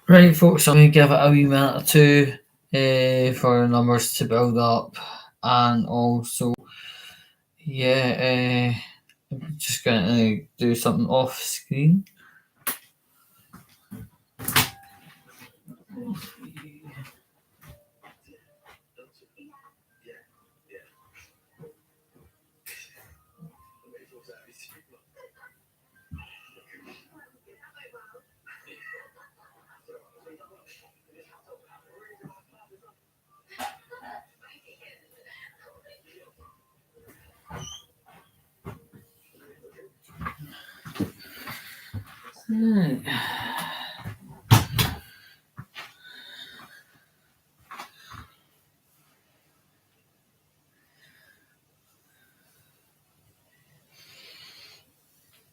Right, folks, I'm going to give it a wee minute or two for the numbers to build up, and also, yeah, I'm just going to do something off screen. Right.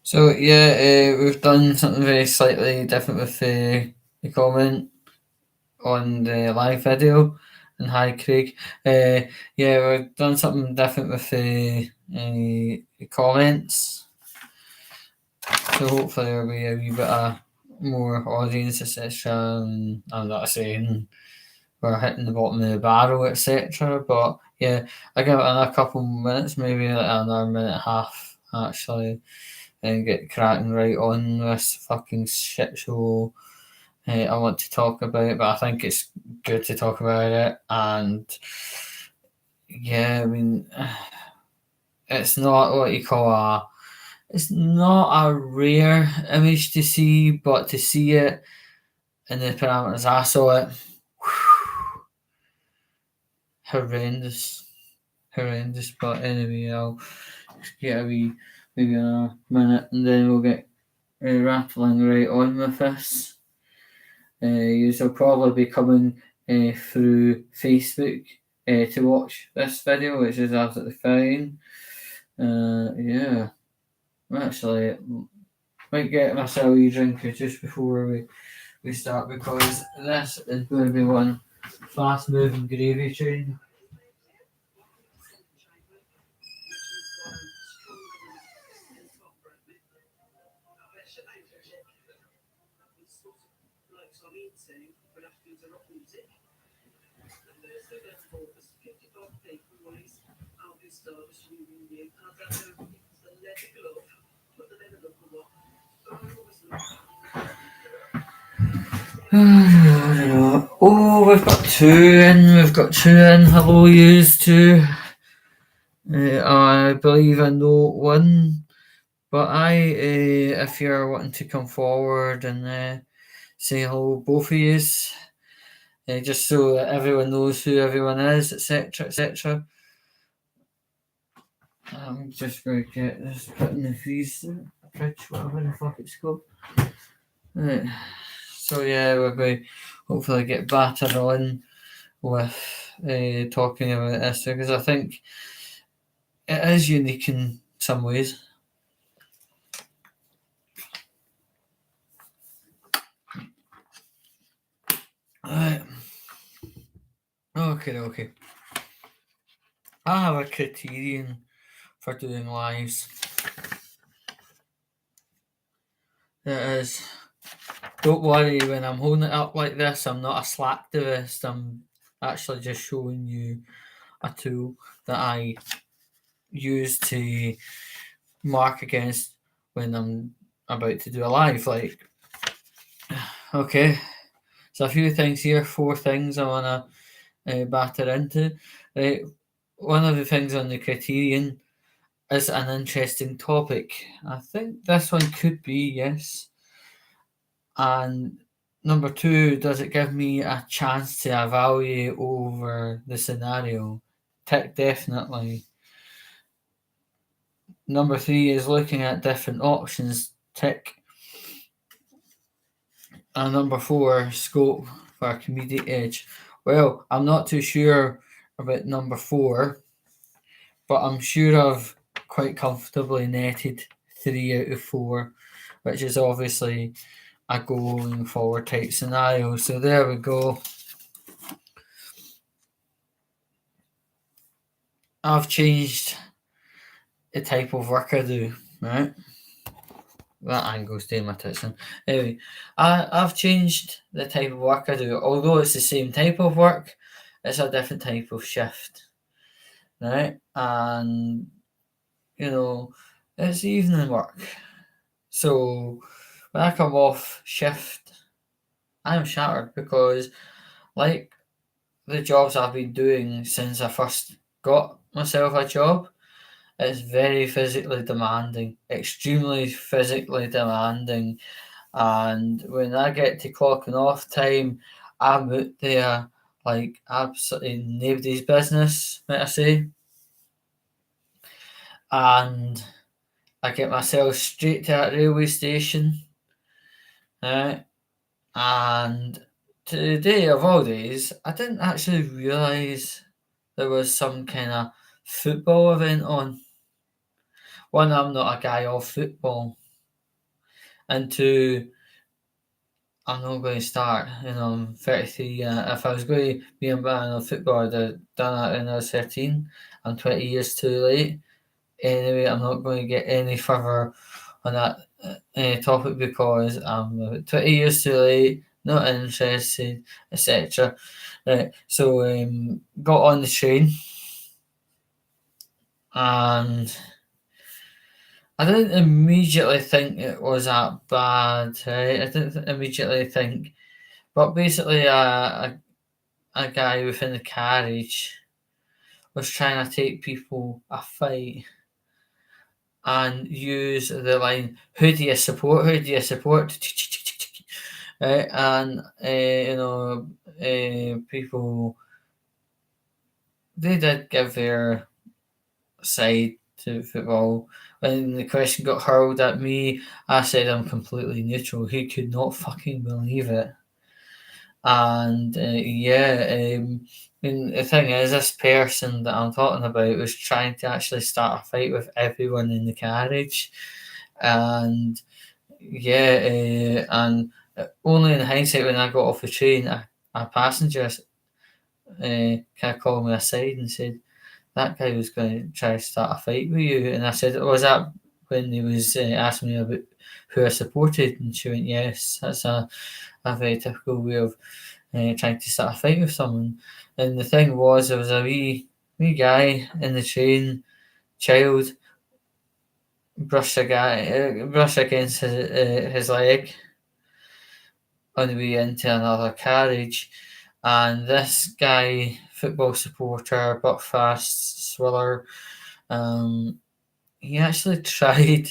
So, yeah, we've done something very slightly different with the comment on the live video. And hi, Craig. Yeah, we've done something different with the comments. So hopefully there'll be a wee bit of more audience, etc. And I'm not saying we're hitting the bottom of the barrel, etc. But yeah, I give it another couple minutes, maybe like another minute and a half actually, and get cracking right on this fucking shit show I want to talk about. But I think it's good to talk about it, and yeah, I mean, it's not what you call a. It's not a rare image to see, but to see it in the parameters I saw it, horrendous, horrendous. But anyway, I'll just get a wee maybe a minute, and then we'll get rattling right on with this. You'll probably be coming through Facebook to watch this video, which is absolutely fine. Yeah, actually, might get myself a wee drink just before we start, because this is going to be one fast moving gravy train. Oh, we've got two in. We've got two in. Hello, yous two. I believe I know one, but if you're wanting to come forward and say hello, both of yous, just so that everyone knows who everyone is, etc., etc. I'm just going to get this put in the freezer, fridge, whatever the fuck it's called. Right. So yeah, we're going to hopefully get battered on with talking about this, because I think it is unique in some ways. Right. Okay. I have a criterion for doing lives. It is, don't worry, when I'm holding it up like this, I'm not a slacktivist. I'm actually just showing you a tool that I use to mark against when I'm about to do a live. Like, okay, so a few things here, four things I want to batter into. Right, one of the things on the criterion is an interesting topic. I think this one could be, yes. And number two, does it give me a chance to evaluate over the scenario? Tick, definitely. Number three is looking at different options. Tick. And number four, scope for a comedic edge. Well, I'm not too sure about number four, but I'm sure I've quite comfortably netted 3 out of 4, which is obviously a going forward type scenario. So there we go. I've changed the type of work I do, right? that angle's doing my tits in. Anyway, I've changed the type of work I do. Although it's the same type of work, it's a different type of shift, right? And you know, it's evening work. So when I come off shift, I'm shattered because, like the jobs I've been doing since I first got myself a job, it's very physically demanding, extremely physically demanding. And when I get to clocking off time, I'm out there like absolutely nobody's business, might I say. And I get myself straight to that railway station, right? And today of all days, I didn't actually realise there was some kind of football event on. One, I'm not a guy of football, and two, I'm not going to start. I'm 33. If I was going to be a man of football, I'd have done it when I was 13. I'm 20 years too late. Anyway, I'm not going to get any further on that topic because I'm about 20 years too late, not interested, etc. Right, so got on the train and I didn't immediately think it was that bad, right? I didn't immediately think, but basically, a guy within the carriage was trying to take people a fight and use the line, "Who do you support? Who do you support?" Right, and people they did give their side to football. When the question got hurled at me, I said I'm completely neutral. He could not fucking believe it. And and the thing is, this person that I'm talking about was trying to actually start a fight with everyone in the carriage, and only in hindsight, when I got off the train, a passenger kind of called me aside and said that guy was going to try to start a fight with you, and I said, "Was that when he was asking me about who I supported?" And she went, "Yes, that's a very typical way of trying to start a fight with someone." And the thing was, there was a wee guy in the train, child, brush against his leg on the way into another carriage, and this guy, football supporter, Buckfast Swiller, um, he actually tried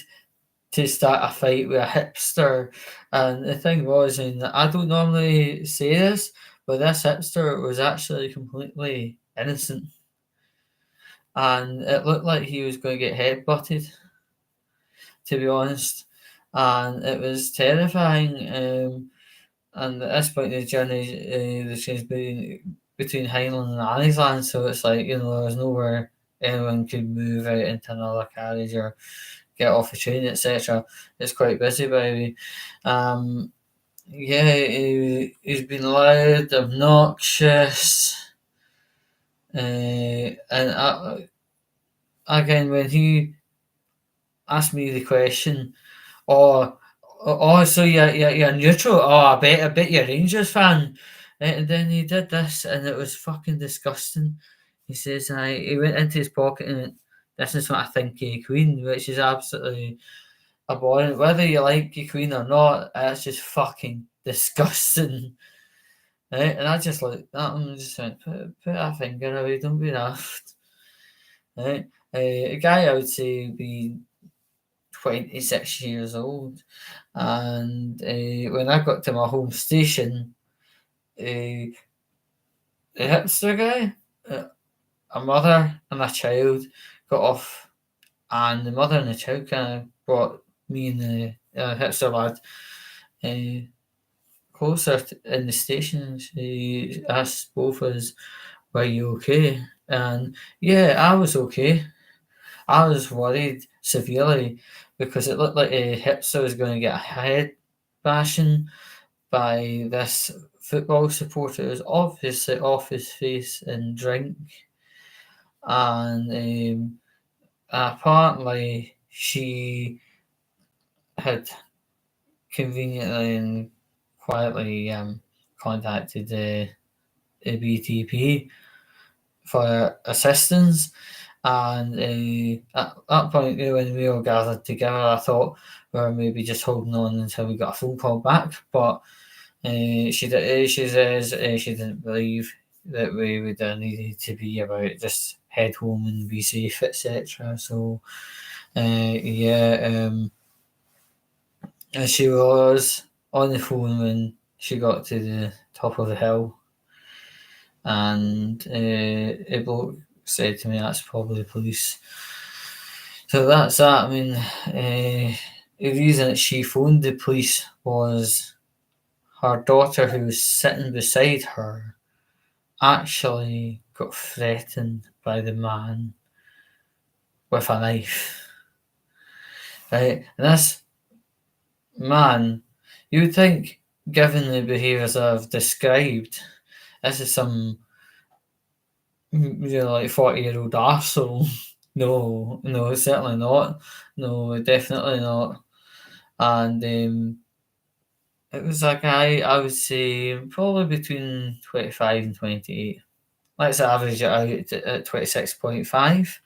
to start a fight with a hipster. And the thing was, and I don't normally say this, but this hipster was actually completely innocent. And it looked like he was going to get headbutted, to be honest. And it was terrifying. And at this point in the journey, the train's between Highland and Anniesland, so it's like, there's nowhere anyone could move out into another carriage or get off the train, etc. It's quite busy, by the way. He's been loud, obnoxious, and again, when he asked me the question, "Oh, so you're neutral? Oh, I bet you're a Rangers fan." And then he did this, and it was fucking disgusting. He says, he went into his pocket and went, "This is what I think of the Queen," which is absolutely abhorrent. Whether you like your Queen or not, it's just fucking disgusting. Right? And I just like that and just went, put a finger away, don't be daft. Right? A guy I would say be 26 years old. And when I got to my home station, the hipster guy, a mother and a child got off, and the mother and the child kind of brought me and the hipster lad closer in the station. She asked both of us, "Were you okay?" And yeah, I was okay. I was worried severely because it looked like a hipster was going to get a head bashing by this football supporter who was obviously off his face in drink. And apparently she had conveniently and quietly contacted the BTP for assistance. And at that point, when we all gathered together, I thought we were maybe just holding on until we got a phone call back. But she says she didn't believe that we would needed to be about just head home and be safe, etc. So yeah, and she was on the phone when she got to the top of the hill, and a bloke said to me, "That's probably the police." So that's that. I mean, the reason that she phoned the police was her daughter, who was sitting beside her, actually got threatened by the man with a knife. Right? And this man, you would think, given the behaviours I've described, this is some, like 40-year-old arsehole. No, no, certainly not. No, definitely not. And it was a guy, I would say, probably between 25 and 28. Let's average it out at 26.5.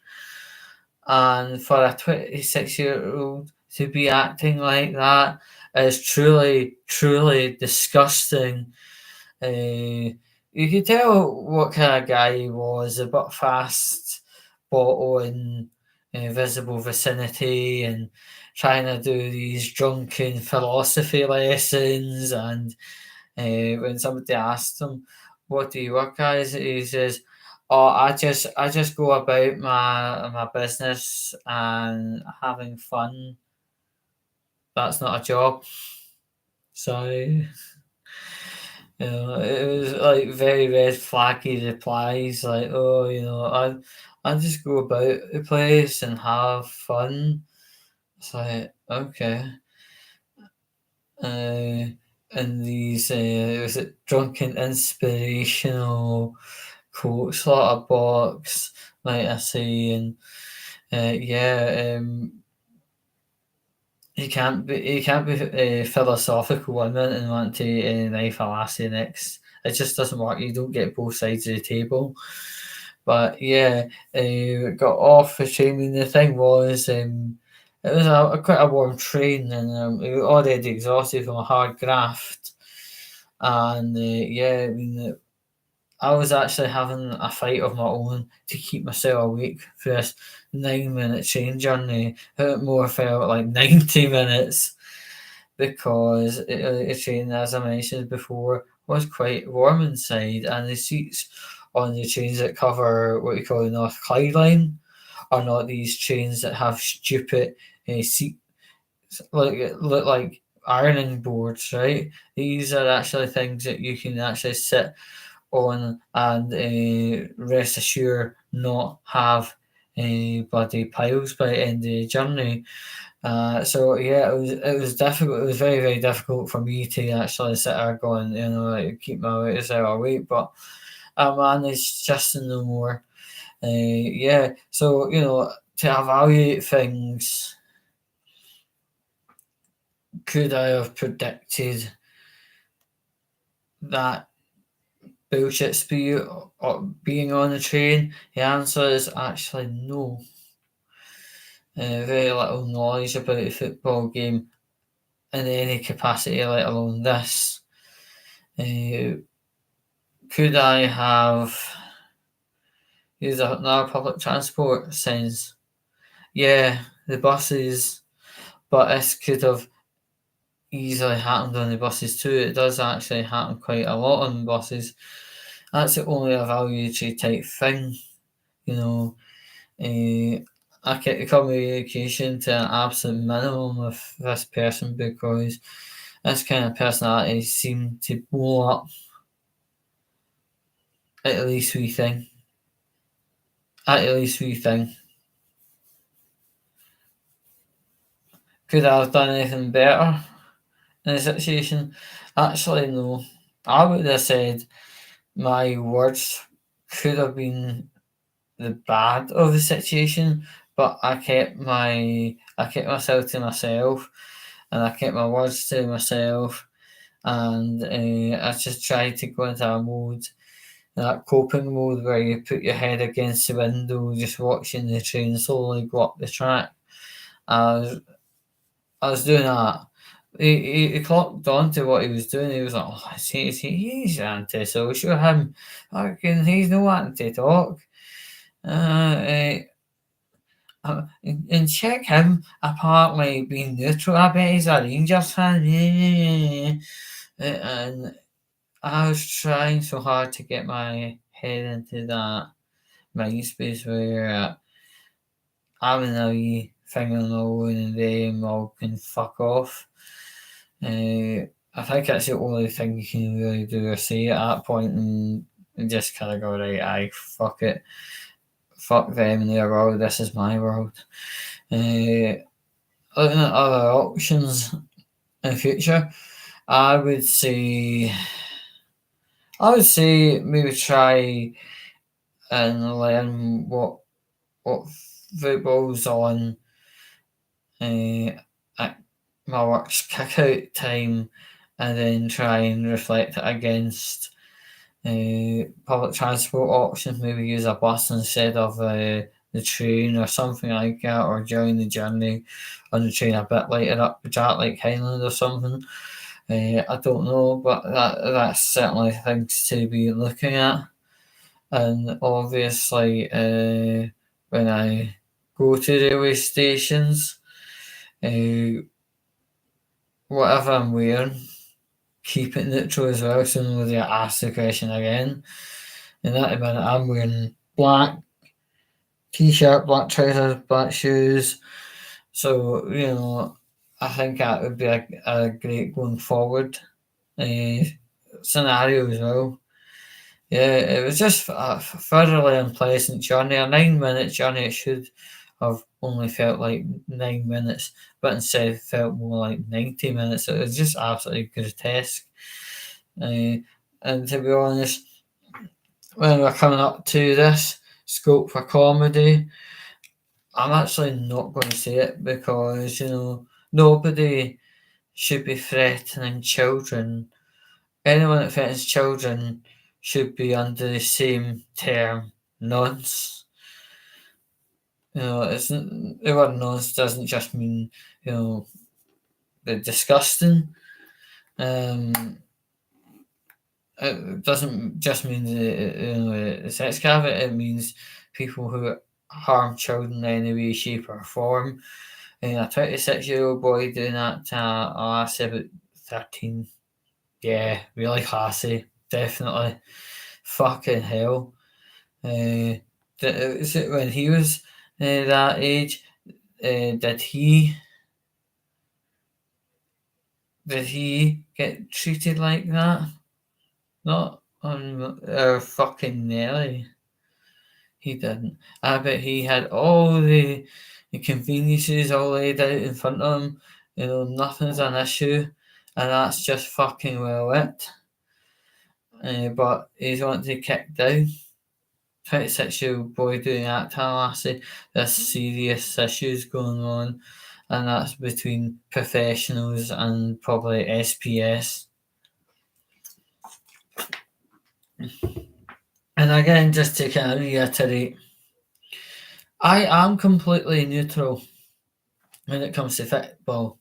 And for a 26-year-old to be acting like that is truly, truly disgusting. You could tell what kind of guy he was, a bit fast, but on visible vicinity, and trying to do these drunken philosophy lessons. And when somebody asked him, "What do you work as?" he says, "Oh, I just go about my business and having fun. That's not a job." So it was like very red flaggy replies, like, "Oh, I just go about the place and have fun." It's like, okay. Uh, and these was it drunken inspirational quotes lot of box, like I say, and yeah, you can't be philosophical one minute and want to knife a lassie next. It just doesn't work. You don't get both sides of the table. But yeah, got off the train. I mean, the thing was, it was quite a warm train, and we were already exhausted from a hard graft. And yeah, I mean, I was actually having a fight of my own to keep myself awake for this 9 minute train journey. It more felt like 90 minutes because the train, as I mentioned before, was quite warm inside, and the seats on the trains that cover what we call the North Clyde line are not these trains that have stupid seats like look like ironing boards, right? These are actually things that you can actually sit on and rest assured not have bloody piles by the end of the journey. So yeah, it was difficult. It was very very difficult for me to actually sit there going, like, keep my weight as I weight, but I managed just to no more. Yeah, so to evaluate things, could I have predicted that bullshit spew being on the train? The answer is actually no. Very little knowledge about the football game in any capacity, let alone this. Could I have used another public transport sense? Yeah, the buses, but this could have easily happened on the buses too. It does actually happen quite a lot on buses. That's the only evaluatory type thing, you know. I kept the communication to an absolute minimum with this person because this kind of personality seemed to blow up at least wee thing. At least wee thing. Could I have done anything better in the situation? Actually, no. I would have said my words could have been the bad of the situation, but I kept myself to myself, and I kept my words to myself, and I just tried to go into a mode, that coping mode where you put your head against the window, just watching the train slowly go up the track. I was, I was doing that. He clocked on to what he was doing. He was like, "Oh, he's antisocial. Him, fucking, he's no wanting to talk." Uh, and check him apart being neutral. I bet he's a Rangers fan. And I was trying so hard to get my head into that mind space where I'm in a wee thing on my own and they all can fuck off. I think that's the only thing you can really do or say at that point, and just kind of go, right, aye, fuck it. Fuck them and their world, this is my world. Looking at other options in the future, I would say maybe try and learn what football's on at my work's kick out time, and then try and reflect it against public transport options. Maybe use a bus instead of the train or something like that, or during the journey on the train a bit later up the track like Highland or something. I don't know, but that's certainly things to be looking at. And obviously, when I go to railway stations, uh, whatever I'm wearing, keep it neutral as well, so nobody asks the question again. In that minute, I'm wearing black t-shirt, black trousers, black shoes. So, I think that would be a great going forward uh, scenario as well. Yeah, it was just a thoroughly unpleasant journey. A 9 minute journey, it should have only felt like 9 minutes, but instead it felt more like 90 minutes. It was just absolutely grotesque. And to be honest, when we're coming up to this scope for comedy, I'm actually not going to say it because, nobody should be threatening children. Anyone that threatens children should be under the same term, nonce. The word nonce doesn't just mean, the disgusting. It doesn't just mean the sex cavity, it means people who harm children in any way, shape, or form. And a 26-year-old boy doing that to a lass about 13, yeah, really classy, definitely. Fucking hell. When he was that age, did he get treated like that? Not on our fucking Nelly. He didn't. I bet he had all the conveniences all laid out in front of him. Nothing's an issue, and that's just fucking well it. But he's wanting to kick down. 26-year-old boy doing that to a lassie. There's serious issues going on, and that's between professionals and probably SPS. And again, just to kind of reiterate, I am completely neutral when it comes to football.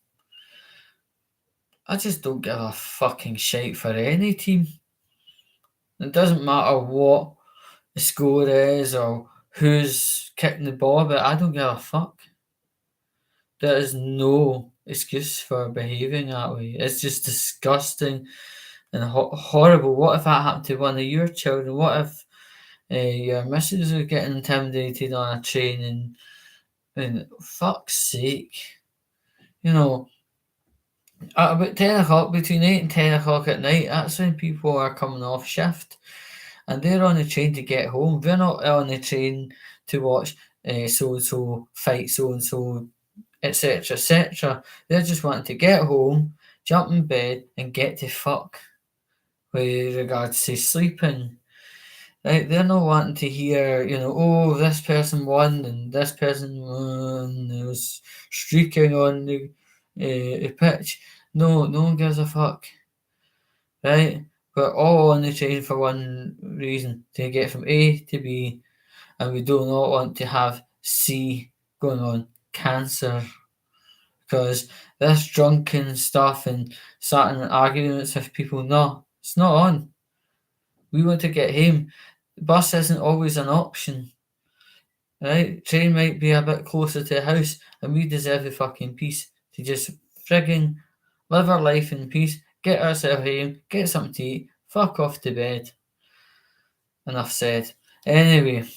I just don't give a fucking shite for any team. It doesn't matter what the score is or who's kicking the ball, but I don't give a fuck. There is no excuse for behaving that way. It's just disgusting and horrible. What if that happened to one of your children? What if your missus was getting intimidated on a train and fuck's sake, at about 10 o'clock, between 8 and 10 o'clock at night, that's when people are coming off shift and they're on the train to get home. They're not on the train to watch so and so fight so and so, etc. etc. They're just wanting to get home, jump in bed, and get to fuck with regards to sleeping. Right? They're not wanting to hear, oh, this person won and this person won. There was streaking on pitch. No, no one gives a fuck, right? We're all on the train for one reason, to get from A to B, and we do not want to have C going on, cancer. Because this drunken stuff and starting arguments with people, no, it's not on. We want to get home. The bus isn't always an option, right? Train might be a bit closer to the house, and we deserve the fucking peace to just frigging live our life in peace, get ourselves home, get something to eat, fuck off to bed. Enough said. Anyway,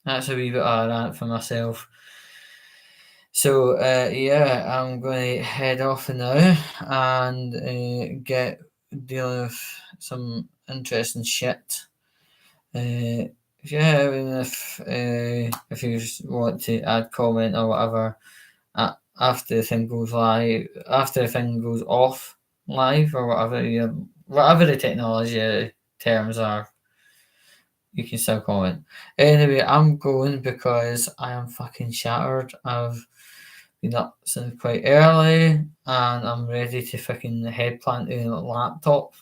that's a wee bit of a rant for myself. So yeah, I'm going to head off now and get dealing with some interesting shit. Yeah, I mean, if you want to add comment or whatever after the thing goes live, after the thing goes off live or whatever, whatever the technology terms are, you can still comment. Anyway, I'm going because I am fucking shattered. I've been up since quite early and I'm ready to fucking head plant to the laptop.